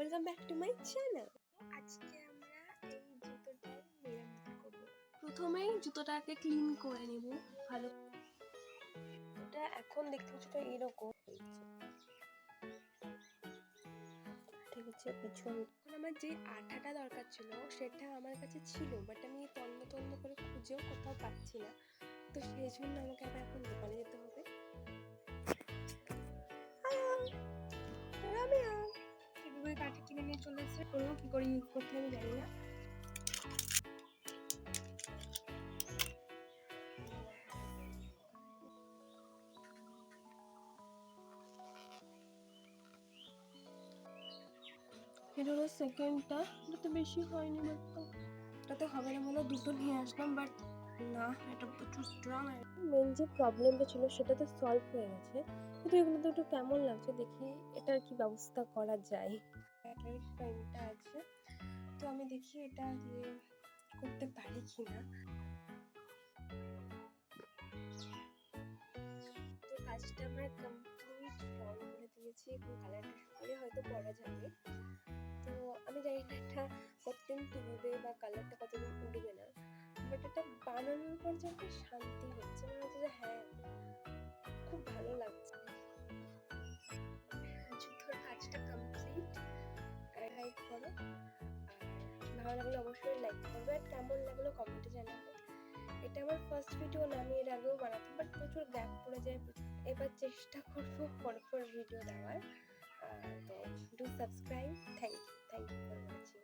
Welcome back to my channel. আজকে আমরা এই জুতোটার মেরামত করব। প্রথমেই জুতোটাকে ক্লিন করে নেব ভালো। এটা এখন দেখতে কিছুটা এরকম হয়েছে, ঠিক আছে। পিছন এখন আমার যে আঠাটা দরকার ছিল সেটা আমার কাছে ছিল, বাট আমি তন্ন তন্ন করে খুঁজেও কোথাও পাচ্ছি না। তো সেই জন্য আমাকে আবার এখন দোকানে যেতে হবে। এভাবে কাঠি কিনে নিয়ে চলে এসেছে, কোনো কি করে ইউজ করতে আমি জানি না। এটা হলো সেকেন্ডটা, এটাতে বেশি হয়নি, বাট এটাতে হবে না বলে দুটো নিয়ে আসলাম, বাট না, এটা প্রচুর স্ট্রং। মেন যে প্রবলেমটা ছিল সেটা তো সলভ হয়ে গেছে, কিন্তু এগুলো তো একটু কেমন লাগছে, দেখি এটার কি ব্যবস্থা করা যায়। অ্যাক্রিলিক পেইন্টটা আছে, তো আমি দেখি এটা দিয়ে করতে পারি কিনা। তো কাজটা আমার কমপ্লিট রং করে দিয়েছি, এবং কালারটা শুকিয়ে হয়তো পরা যাবে। তো আমি জানি না এটা কতদিন টিকবে বা কালারটা কতদিন উঠবে না, বাট এটা বানানোর পর যে একটা শান্তি হচ্ছে, মনে হচ্ছে যে হ্যাঁ খুব ভালো লাগছে। জুতোর কাজটা কমপ্লিট। লাইক করো, আর ভালো লাগলে অবশ্যই লাইক করবে, আর কেমন লাগলো কমেন্টে জানাবে। এটা আমার ফার্স্ট ভিডিও না, আমি এর আগেও বানাতাম, বাট প্রচুর গ্যাপ পড়ে যায়। এবার চেষ্টা করবো পরপর ভিডিও দেওয়ার। তো do subscribe. Thank you for watching.